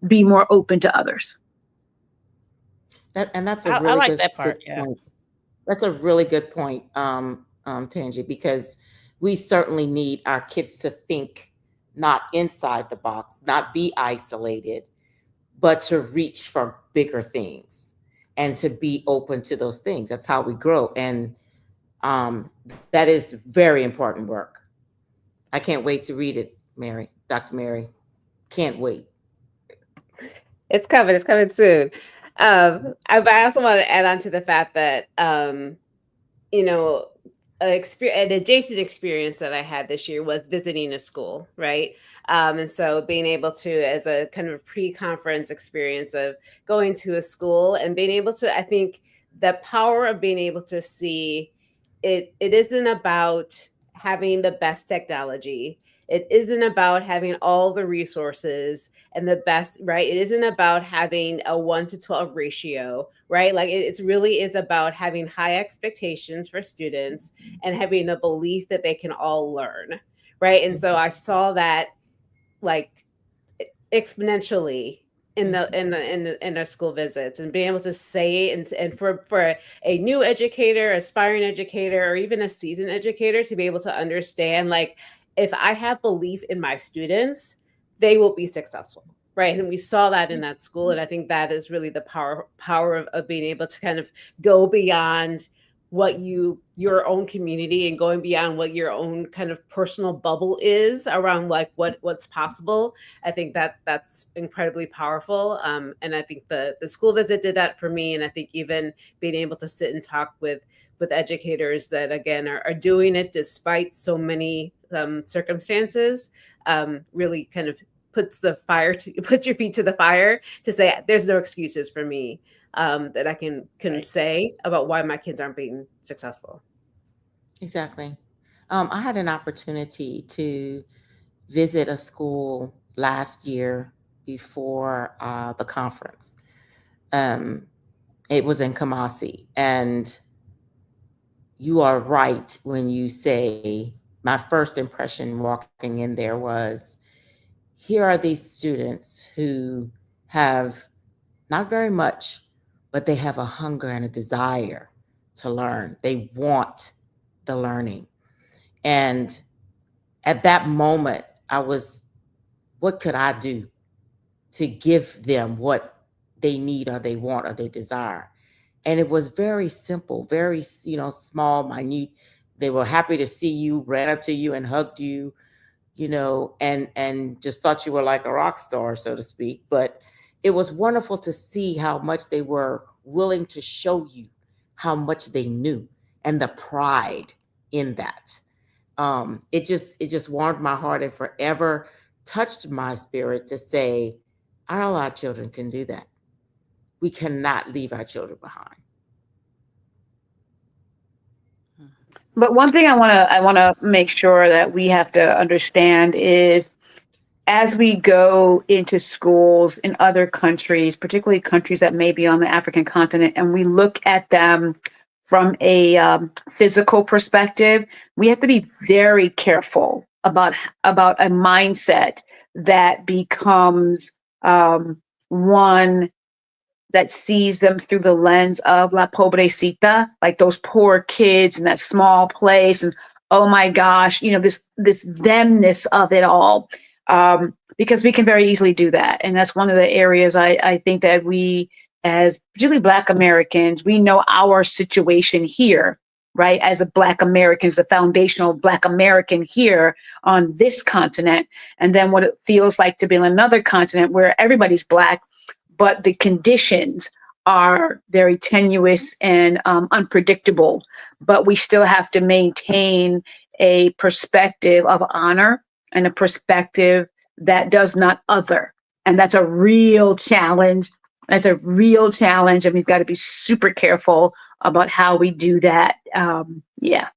S4: be more open to others.
S7: That's a
S1: I
S7: really
S1: like
S7: good,
S1: that
S7: good
S1: part. Yeah.
S7: point. That's a really good point, Tangi, because we certainly need our kids to think not inside the box, not be isolated, but to reach for bigger things and to be open to those things. That's how we grow. And that is very important work. I can't wait to read it, Mary, Dr. Mary. Can't wait.
S9: It's coming. It's coming soon. But I also want to add on to the fact that you know, an adjacent experience that I had this year was visiting a school, right? And so being able to, as a kind of pre-conference experience of going to a school and being able to, I think the power of being able to see it isn't about having the best technology. It isn't about having all the resources and the best, right? It isn't about having a 1 to 12 ratio, right? Like it's really is about having high expectations for students and having a belief that they can all learn, right? And so I saw that like exponentially in our school visits, and being able to say and for a new educator, aspiring educator, or even a seasoned educator to be able to understand, like, if I have belief in my students, they will be successful, right? And we saw that in that school, and I think that is really the power of being able to kind of go beyond what your own community and going beyond what your own kind of personal bubble is around, like what's possible. I think that's incredibly powerful. And I think the school visit did that for me. And I think even being able to sit and talk with educators that again are doing it despite so many circumstances, really kind of puts your feet to the fire to say there's no excuses for me, that I can
S7: Right.
S9: say about why my kids aren't being successful.
S7: Exactly. I had an opportunity to visit a school last year before the conference. Um, it was in Kamasi. And you are right when you say my first impression walking in there was, here are these students who have not very much, but they have a hunger and a desire to learn. They want the learning. And at that moment, I was, what could I do to give them what they need or they want or they desire? And it was very simple, very, small, minute. They were happy to see you, ran up to you and hugged you, and just thought you were like a rock star, so to speak. But it was wonderful to see how much they were willing to show you how much they knew and the pride in that. It just warmed my heart and forever touched my spirit to say, all our children can do that. We cannot leave our children behind.
S4: But one thing I want to make sure that we have to understand is, as we go into schools in other countries, particularly countries that may be on the African continent, and we look at them from a physical perspective, we have to be very careful about a mindset that becomes one that sees them through the lens of la pobrecita, like those poor kids in that small place, and oh my gosh, this themness of it all, because we can very easily do that, and that's one of the areas I think that we, as particularly Black Americans, we know our situation here, right? As a Black American, as a foundational Black American here on this continent, and then what it feels like to be on another continent where everybody's Black, but the conditions are very tenuous and unpredictable. But we still have to maintain a perspective of honor and a perspective that does not other. And that's a real challenge. That's a real challenge. And we've got to be super careful about how we do that. Yeah.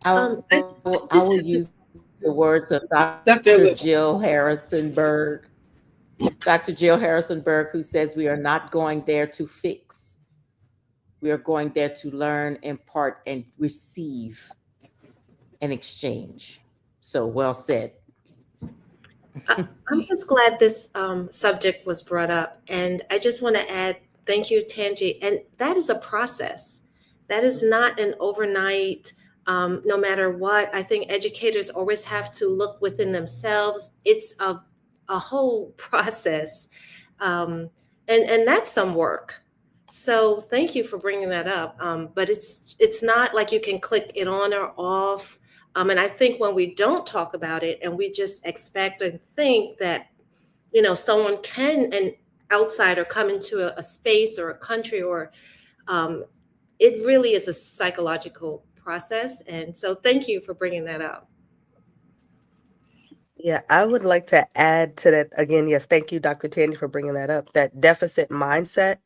S7: I will use the words of Dr. Jill Harrisonburg. Dr. Jill Harrisonburg, who says we are not going there to fix. We are going there to learn, impart, and receive and exchange. So well said.
S6: I'm just glad this subject was brought up. And I just want to add, thank you, Tangi. And that is a process. That is not an overnight, no matter what. I think educators always have to look within themselves. It's a whole process. And that's some work. So thank you for bringing that up. But it's not like you can click it on or off. And I think when we don't talk about it and we just expect and think that, someone can, an outsider, come into a space or a country, or um, it really is a psychological process. And so thank you for bringing that up.
S10: Yeah, I would like to add to that again. Yes, thank you, Dr. Tandy, for bringing that up. That deficit mindset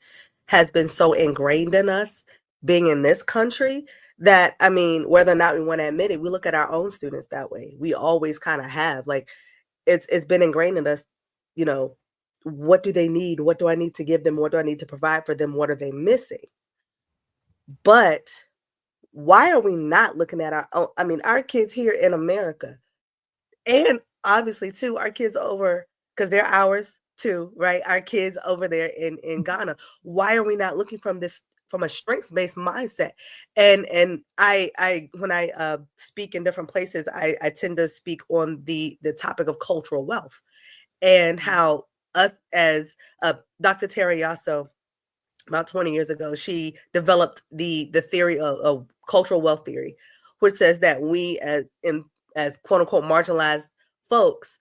S10: has been so ingrained in us being in this country that, I mean, whether or not we want to admit it, we look at our own students that way. We always kind of have. Like, it's been ingrained in us, you know, what do they need? What do I need to give them? What do I need to provide for them? What are they missing? But why are we not looking at our own? I mean, our kids here in America, and obviously too, our kids over, because they're ours too, right? Our kids over there in Ghana. Why are we not looking from a strengths-based mindset? And I when I speak in different places, I tend to speak on the topic of cultural wealth and how us as Dr. Terry Yasso, about 20 years ago, she developed the theory of cultural wealth theory, which says that we as quote unquote marginalized folks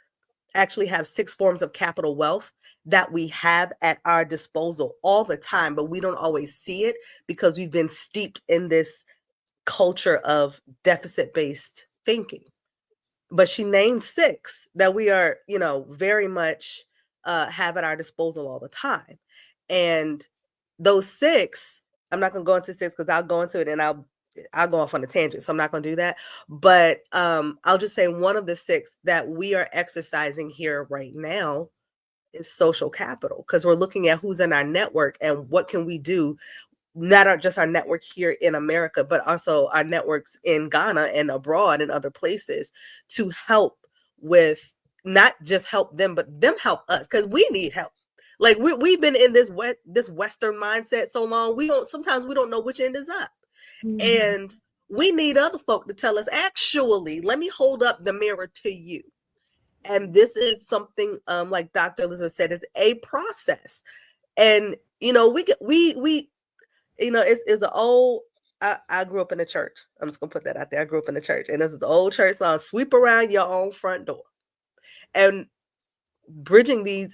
S10: actually have 6 forms of capital wealth that we have at our disposal all the time, but we don't always see it because we've been steeped in this culture of deficit-based thinking. But she named 6 that we are, very much have at our disposal all the time. And those 6, I'm not gonna go into 6 because I'll go into it and I'll go off on a tangent. So I'm not gonna do that. But I'll just say one of the 6 that we are exercising here right now is social capital, because we're looking at who's in our network and what can we do, not just our network here in America, but also our networks in Ghana and abroad and other places to help with, not just help them, but them help us, because we need help. Like we've been in this Western mindset so long, sometimes we don't know which end is up. And we need other folk to tell us, actually, let me hold up the mirror to you. And this is something, like Dr. Elizabeth said, is a process. And it's the old. I grew up in the church. I'm just gonna put that out there. I grew up in the church, and this is the old church song: "Sweep around your own front door," and bridging these,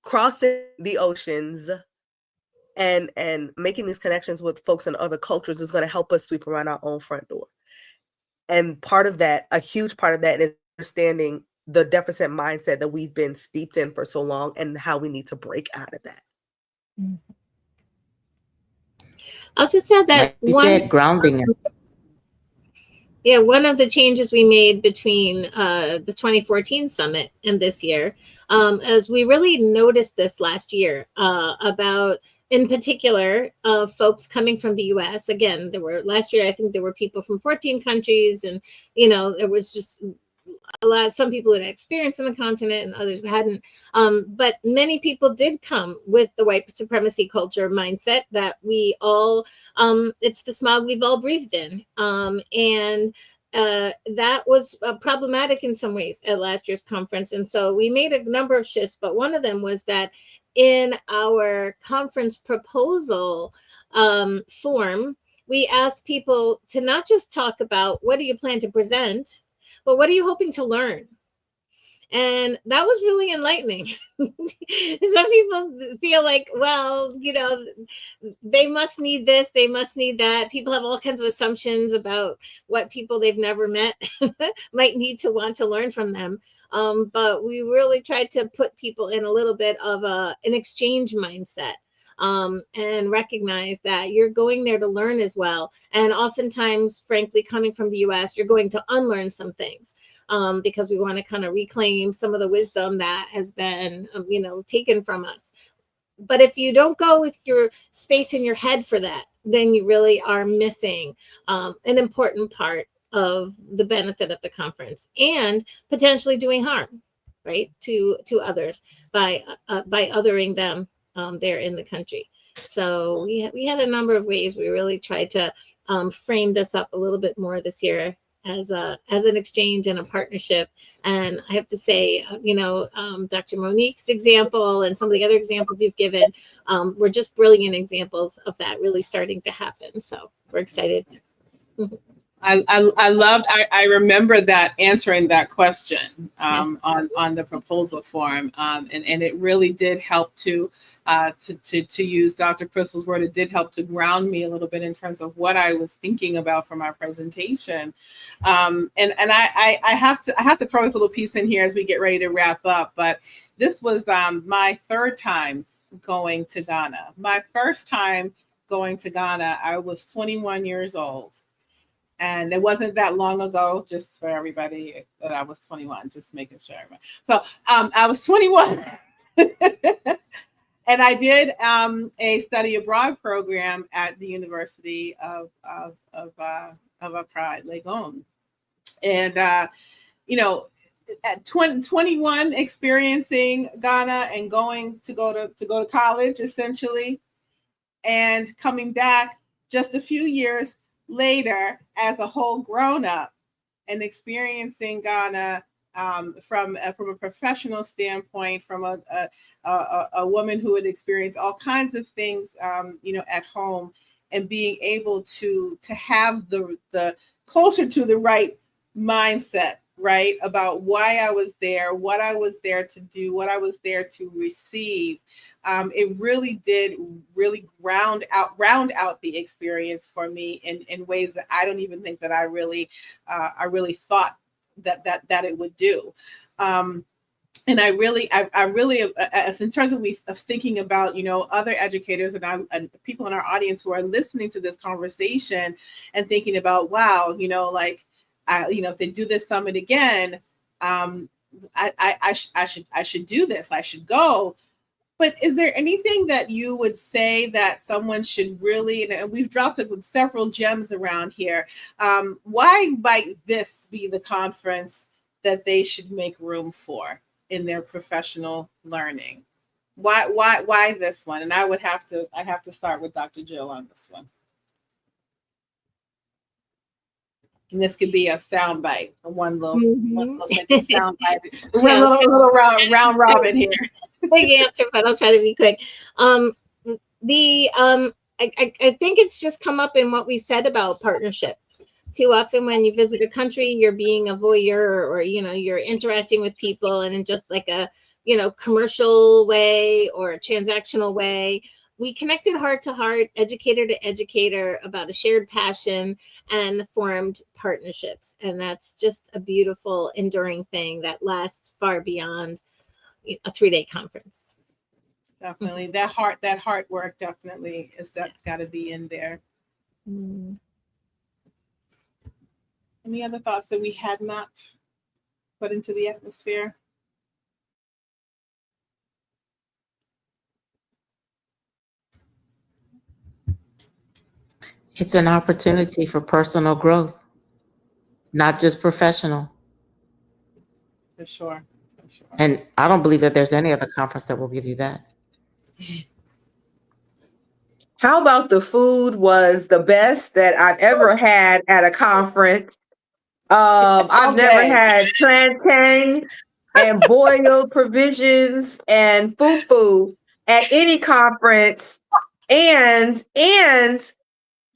S10: crossing the oceans, and making these connections with folks in other cultures is going to help us sweep around our own front door. And part of that, a huge part of that, is understanding the deficit mindset that we've been steeped in for so long, and how we need to break out of that.
S5: I'll just add that
S7: Like you said, grounding.
S5: Yeah, one of the changes we made between the 2014 summit and this year, as we really noticed this last year about, in particular, folks coming from the U.S. Again, last year, I think there were people from 14 countries, and there was just some people had experience in the continent and others who hadn't. But many people did come with the white supremacy culture mindset that we all, it's the smog we've all breathed in. And that was problematic in some ways at last year's conference. And so we made a number of shifts, but one of them was that in our conference proposal form, we asked people to not just talk about what do you plan to present, but what are you hoping to learn? And that was really enlightening. Some people feel like, well, they must need this, they must need that. People have all kinds of assumptions about what people they've never met might need to want to learn from them. But we really tried to put people in a little bit of an exchange mindset. And recognize that you're going there to learn as well. And oftentimes, frankly, coming from the US, you're going to unlearn some things because we want to kind of reclaim some of the wisdom that has been, taken from us. But if you don't go with your space in your head for that, then you really are missing an important part of the benefit of the conference, and potentially doing harm, right, to others by othering them there in the country. So we had a number of ways we really tried to frame this up a little bit more this year. as an exchange and a partnership. And I have to say, Dr. Monique's example and some of the other examples you've given were just brilliant examples of that really starting to happen. So we're excited.
S3: I loved. I remember that answering that question on the proposal form, and it really did help to use Dr. Crystal's word. It did help to ground me a little bit in terms of what I was thinking about for my presentation. And I have to throw this little piece in here as we get ready to wrap up. But this was my third time going to Ghana. My first time going to Ghana, I was 21 years old. And it wasn't that long ago, just for everybody, that I was 21, just making sure. So I was 21. And I did a study abroad program at the University of Accra, Legon. And, at 21, experiencing Ghana and going to go to college, essentially, and coming back just a few years later as a whole grown up and experiencing Ghana from a professional standpoint, from a woman who had experienced all kinds of things, at home, and being able to have the closer to the right mindset, right, about why I was there, what I was there to do, what I was there to receive. It really did round out the experience for me in ways that I don't even think that I really thought that it would do. And I really, as in terms of thinking about, other educators and people in our audience who are listening to this conversation and thinking about, wow, if they do this summit again, I should do this. I should go. But is there anything that you would say that someone should really, and we've dropped several gems around here, why might this be the conference that they should make room for in their professional learning? Why this one? And I have to start with Dr. Jill on this one. And this could be a sound bite, one little sentence sound bite. We're a little round robin here.
S5: Big answer, but I'll try to be quick. I think it's just come up in what we said about partnership. Too often when you visit a country, you're being a voyeur, or you're interacting with people and in just like a commercial way or a transactional way. We connected heart to heart, educator to educator, about a shared passion and formed partnerships. And that's just a beautiful, enduring thing that lasts far beyond a 3-day conference.
S3: Definitely. That heart work definitely that's got to be in there. Any other thoughts that we had not put into the atmosphere?
S7: It's an opportunity for personal growth, not just professional.
S3: For sure.
S7: And I don't believe that there's any other conference that will give you that.
S8: How about the food was the best that I've ever had at a conference? I've never had plantain and boiled provisions and fufu at any conference, and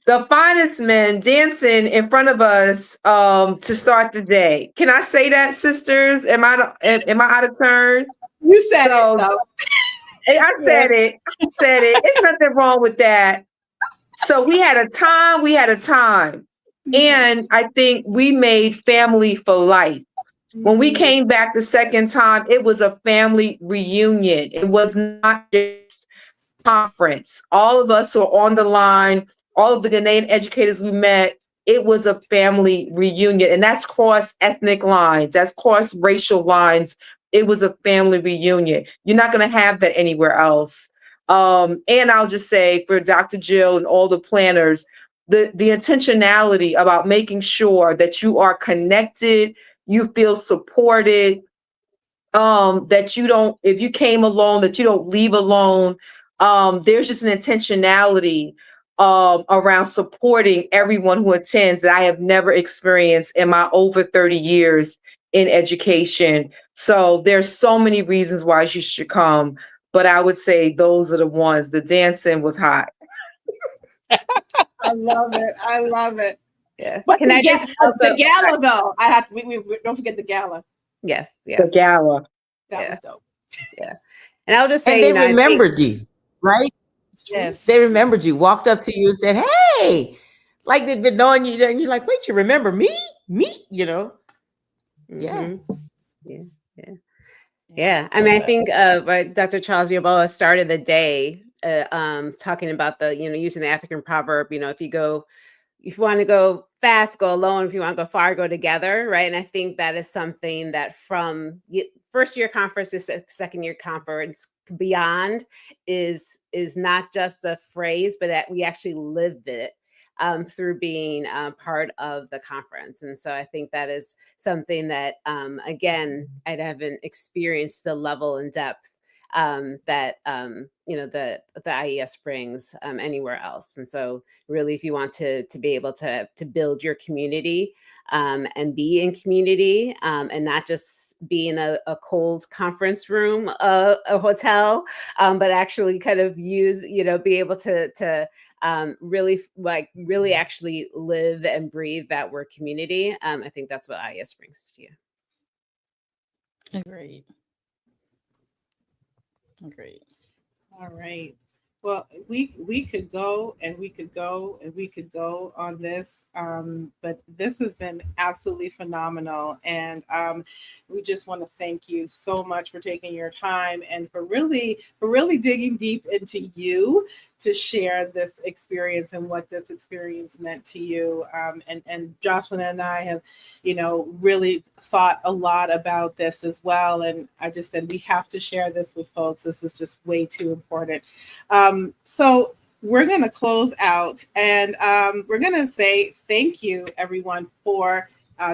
S8: the finest men dancing in front of us to start the day. Can I say that, sisters? Am I out of turn?
S3: You said it, though.
S8: I said it. It's nothing wrong with that. So we had a time. And I think we made family for life. When we came back the second time, it was a family reunion. It was not just conference. All of us who are on the line, all of the Ghanaian educators we met, it was a family reunion. And that's cross ethnic lines, that's cross racial lines. It was a family reunion. You're not going to have that anywhere else. And I'll just say, for Dr. Jill and all the planners, the intentionality about making sure that you are connected, you feel supported, that you don't, if you came alone, that you don't leave alone. There's just an intentionality around supporting everyone who attends that I have never experienced in my over 30 years in education. So there's so many reasons why you should come, but I would say those are the ones. The dancing was hot.
S3: I love it. I love it.
S9: Yeah.
S3: But
S9: Can I just also?
S3: the gala though, I have to, we don't forget the gala.
S9: Yes.
S8: The
S9: Yes.
S8: gala.
S3: That
S9: Yeah.
S3: was dope.
S9: Yeah. And I'll just say,
S7: And they
S9: you know, I think,
S7: remembered you, right?
S3: It's true.
S1: Yes.
S7: They remembered you, walked up to you and said, "Hey," like they've been knowing you, and you're like, "Wait, you remember me? Me?" You know? Yeah.
S9: mhm. Yeah. Yeah. Yeah, I mean, I think right, Dr. Charles Yeboah started the day talking about the, you know, using the African proverb, you know, if you want to go fast, go alone. If you want to go far, go together, right? And I think that is something that from first year conference to second year conference beyond is not just a phrase, but that we actually live it through being part of the conference. And so I think that is something that, again, I haven't experienced the level and depth that you know the IES brings anywhere else. And so really, if you want to be able to build your community and be in community and not just be in a cold conference room, a hotel, but actually kind of use, you know, be able to really actually live and breathe that word community. I think that's what IES brings to you.
S1: Agreed. Agreed.
S3: All right. Well, we could go and we could go and we could go on this, but this has been absolutely phenomenal, and we just want to thank you so much for taking your time and for really digging deep into you to share this experience and what this experience meant to you. And Jocelyn and I have, you know, really thought a lot about this as well. And I just said we have to share this with folks. This is just way too important. So we're going to close out, and we're going to say thank you, everyone, for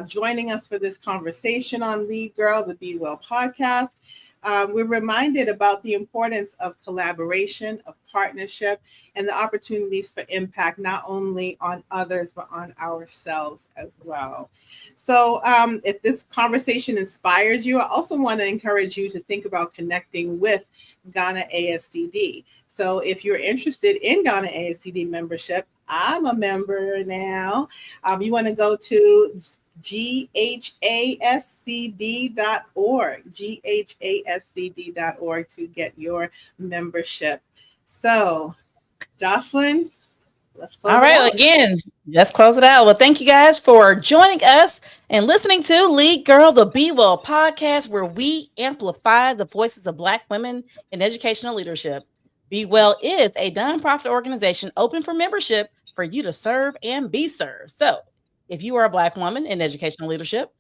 S3: joining us for this conversation on Lead Girl, the BWEL podcast. We're reminded about the importance of collaboration, of partnership, and the opportunities for impact, not only on others, but on ourselves as well. So if this conversation inspired you, I also want to encourage you to think about connecting with Ghana ASCD. So if you're interested in Ghana ASCD membership, I'm a member now. You want to go to ghascd.org, ghascd.org to get your membership. So, Jocelyn, let's close
S1: All
S3: it
S1: right.
S3: out.
S1: Again, let's close it out. Well, thank you guys for joining us and listening to Lead Girl, the BWEL podcast, where we amplify the voices of Black women in educational leadership. BWEL is a nonprofit organization open for membership for you to serve and be served. So, if you are a Black woman in educational leadership,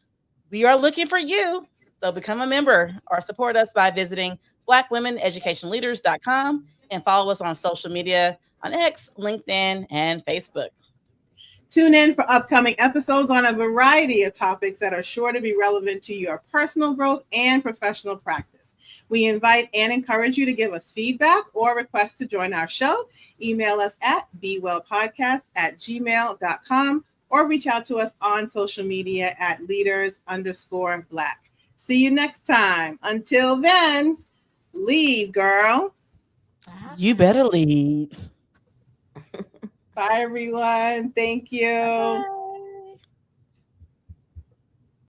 S1: we are looking for you. So become a member or support us by visiting blackwomeneducationleaders.com and follow us on social media on X, LinkedIn, and Facebook.
S3: Tune in for upcoming episodes on a variety of topics that are sure to be relevant to your personal growth and professional practice. We invite and encourage you to give us feedback or request to join our show. Email us at bewellpodcast@gmail.com or reach out to us on social media at leaders_black. See you next time. Until then, lead, girl.
S1: You better lead.
S3: Bye, everyone. Thank you.
S1: Bye.